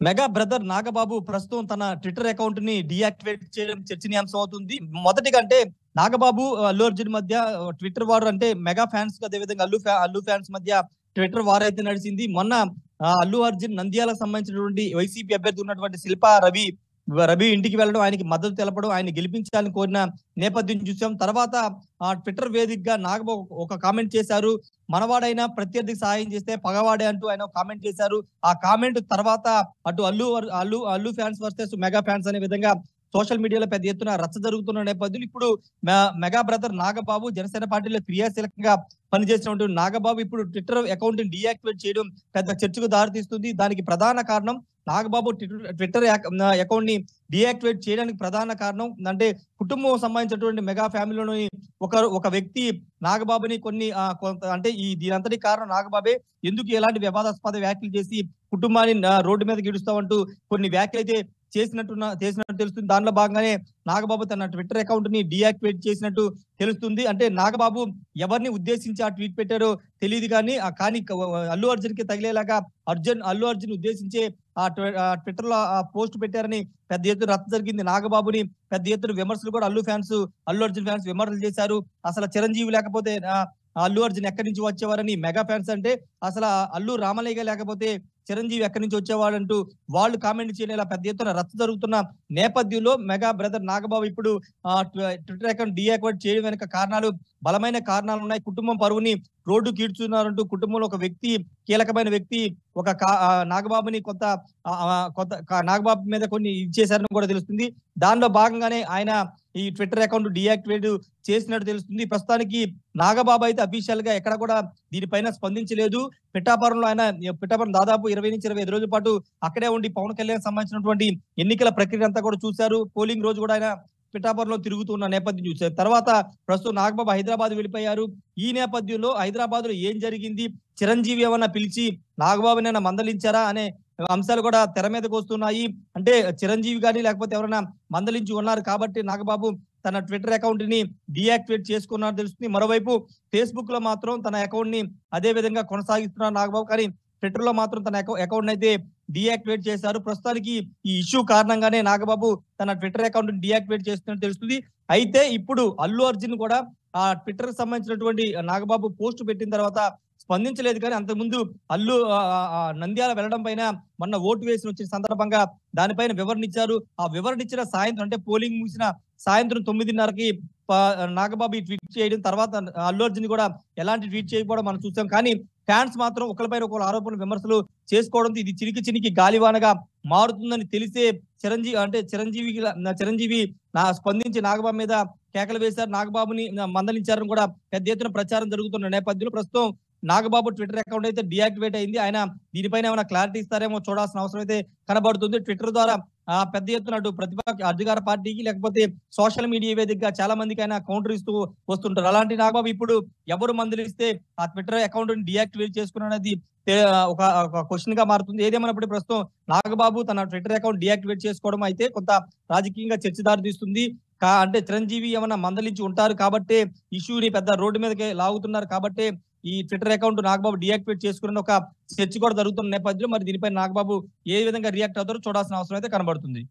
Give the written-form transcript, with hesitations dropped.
Mega brother Nagababu ప్రస్తుతం తన Twitter account ని డీయాక్టివేట్ చేయడం చర్చనీయాంశం అవుతుంది. మొదటిగా అంటే నాగబాబు, అల్లు అర్జున్ మధ్య ట్విట్టర్ వార్ అంటే మెగా ఫ్యాన్స్ అదే విధంగా అల్లు ఫ్యాన్స్ మధ్య ట్విట్టర్ వార్ అయితే నడిచింది. మొన్న అల్లు అర్జున్ నంద్యాలకు సంబంధించినటువంటి వైసీపీ అభ్యర్థి ఉన్నటువంటి శిల్పా రవి ఇంటికి వెళ్ళడం, ఆయనకి మద్దతు తెలపడం, ఆయన గెలిపించాలని కోరిన నేపథ్యం చూసాం. తర్వాత ట్విట్టర్ వేదికగా నాగబాబు ఒక కామెంట్ చేశారు. మనవాడైనా ప్రత్యర్థికి సహాయం చేస్తే పగవాడే అంటూ ఆయన కామెంట్ చేశారు. ఆ కామెంట్ తర్వాత అటు Allu fans versus mega fans అనే విధంగా సోషల్ మీడియాలో పెద్ద ఎత్తున రచ్చ జరుగుతున్న నేపథ్యంలో ఇప్పుడు మెగా బ్రదర్ నాగబాబు జనసేన పార్టీలో క్రియాశీలకంగా పనిచేసినటువంటి నాగబాబు ఇప్పుడు ట్విట్టర్ అకౌంట్ ని డీయాక్టివేట్ చేయడం పెద్ద చర్చకు దారితీస్తుంది. దానికి ప్రధాన కారణం నాగబాబు ట్విట్టర్ అకౌంట్ ని డీయాక్టివేట్ చేయడానికి ప్రధాన కారణం అంటే కుటుంబం సంబంధించినటువంటి మెగా ఫ్యామిలీలోని ఒక వ్యక్తి నాగబాబుని అంటే దీనంతటి కారణం నాగబాబే. ఎందుకు ఎలాంటి వివాదాస్పద వ్యాఖ్యలు చేసి కుటుంబాన్ని రోడ్డు మీద గీడుస్తామంటూ కొన్ని వ్యాఖ్యలు అయితే చేసినట్టు తెలుస్తుంది. దానిలో భాగంగానే నాగబాబు తన ట్విట్టర్ అకౌంట్ ని డీయాక్టివేట్ చేసినట్టు తెలుస్తుంది. అంటే నాగబాబు ఎవరిని ఉద్దేశించి ఆ ట్వీట్ పెట్టారో తెలియదు కానీ అల్లు అర్జున్ కి తగిలేలాగా అల్లు అర్జున్ ఉద్దేశించే ఆ ట్విట్టర్ లో ఆ పోస్ట్ పెట్టారని పెద్ద ఎత్తున రచ్చ జరిగింది. నాగబాబుని పెద్ద ఎత్తున విమర్శలు కూడా అల్లు అర్జున్ ఫ్యాన్స్ విమర్శలు చేశారు. అసలు చిరంజీవి లేకపోతే అల్లు అర్జున్ ఎక్కడి నుంచి వచ్చేవారని మెగా ఫ్యాన్స్ అంటే అసలు అల్లు రామలింగ లేకపోతే చిరంజీవి ఎక్కడి నుంచి వచ్చేవాడంటూ వాళ్ళు కామెంట్ చేయడం ఇలా పెద్ద ఎత్తున రచ్చ జరుగుతున్న నేపథ్యంలో మెగా బ్రదర్ నాగబాబు ఇప్పుడు ట్విట్టర్ అకౌంట్ డీయాక్టివేట్ చేయడం వెనుక బలమైన కారణాలు ఉన్నాయి. కుటుంబం పరువుని రోడ్డు కీడ్చున్నారంటూ కుటుంబంలో ఒక వ్యక్తి, కీలకమైన వ్యక్తి నాగబాబుని నాగబాబు మీద కొన్ని ఇచ్చేశారని కూడా తెలుస్తుంది. దానిలో భాగంగానే ఆయన ఈ ట్విట్టర్ అకౌంట్ డీయాక్టివేట్ చేసినట్టు తెలుస్తుంది. ప్రస్తుతానికి నాగబాబు అయితే అఫీషియల్ గా ఎక్కడ కూడా దీనిపైన స్పందించలేదు. పిఠాపురం దాదాపు 20 నుంచి 25 రోజుల పాటు అక్కడే ఉండి పవన్ కళ్యాణ్ సంబంధించినటువంటి ఎన్నికల ప్రక్రియ అంతా కూడా చూశారు. పోలింగ్ రోజు కూడా ఆయన పిఠాపురంలో తిరుగుతున్న నేపథ్యం చూశారు. తర్వాత ప్రస్తుతం నాగబాబు హైదరాబాద్ వెళ్ళిపోయారు. ఈ నేపథ్యంలో హైదరాబాద్ లో ఏం జరిగింది, చిరంజీవి ఏమన్నా పిలిచి నాగబాబునైనా మందలించారా అనే అంశాలు కూడా తెర మీదకి వస్తున్నాయి. అంటే చిరంజీవి గాని లేకపోతే ఎవరైనా మందలించి ఉన్నారు కాబట్టి నాగబాబు తన ట్విట్టర్ అకౌంట్ ని డీయాక్టివేట్ చేసుకున్నారు తెలుస్తుంది. మరోవైపు ఫేస్బుక్ లో మాత్రం తన అకౌంట్ ని అదే విధంగా కొనసాగిస్తున్నారు నాగబాబు. కానీ ట్విట్టర్ లో మాత్రం తన అకౌంట్ అయితే డీయాక్టివేట్ చేశారు. ప్రస్తుతానికి ఈ ఇష్యూ కారణంగానే నాగబాబు తన ట్విట్టర్ అకౌంట్ ని డీయాక్టివేట్ చేస్తున్నట్టు తెలుస్తుంది. అయితే ఇప్పుడు అల్లు అర్జున్ కూడా ఆ ట్విట్టర్ కి సంబంధించినటువంటి నాగబాబు పోస్ట్ పెట్టిన తర్వాత స్పందించలేదు. కానీ అంతకుముందు నంద్యాల వెళ్ళడం పైన మొన్న ఓటు వేసి వచ్చిన సందర్భంగా దానిపైన వివరణ ఇచ్చారు. ఆ వివరణ ఇచ్చిన సాయంత్రం అంటే పోలింగ్ ముగిసిన సాయంత్రం 9:30కి నాగబాబు ఈ ట్వీట్ చేయడం, తర్వాత అల్లు అర్జున్ కూడా ఎలాంటి ట్వీట్ చేయకపోవడం మనం చూసాం. కానీ ఫ్యాన్స్ మాత్రం ఒకరిపైన ఒకరు ఆరోపణలు విమర్శలు చేసుకోవడంతో ఇది చినికి గాలివానగా మారుతుందని తెలిసే చిరంజీవి స్పందించి నాగబాబు మీద కేకలు వేశారు. నాగబాబుని మందలించారని కూడా పెద్ద ఎత్తున ప్రచారం జరుగుతున్న నేపథ్యంలో ప్రస్తుతం నాగబాబు ట్విట్టర్ అకౌంట్ అయితే డీయాక్టివేట్ అయింది. ఆయన దీనిపైన ఏమైనా క్లారిటీ ఇస్తారేమో చూడాల్సిన అవసరం అయితే కనబడుతుంది. ట్విట్టర్ ద్వారా పెద్ద ఎత్తున అటు ప్రతిపక్ష అధికార పార్టీకి లేకపోతే సోషల్ మీడియా వేదికగా చాలా మందికి ఆయన కౌంటర్ ఇస్తూ వస్తుంటారు. అలాంటి నాగబాబు ఇప్పుడు ఎవరు మందలిస్తే ఆ ట్విట్టర్ అకౌంట్ ని డీయాక్టివేట్ చేసుకున్నది ఒక క్వశ్చన్ గా మారుతుంది. ఏదేమైనప్పుడు ప్రస్తుతం నాగబాబు తన ట్విట్టర్ అకౌంట్ డీయాక్టివేట్ చేసుకోవడం అయితే కొంత రాజకీయంగా చర్చ దారితీస్తుంది. అంటే చిరంజీవి ఏమన్నా మందలించి ఉంటారు కాబట్టి ఇష్యూని పెద్ద రోడ్డు మీదకి లాగుతున్నారు కాబట్టి ఈ ట్విట్టర్ అకౌంట్ నాగబాబు డీయాక్టివేట్ చేసుకున్న ఒక చర్చ కూడా జరుగుతున్న నేపథ్యంలో మరి దీనిపై నాగబాబు ఏ విధంగా రియాక్ట్ అవుతారో చూడాల్సిన అవసరం అయితే కనబడుతుంది.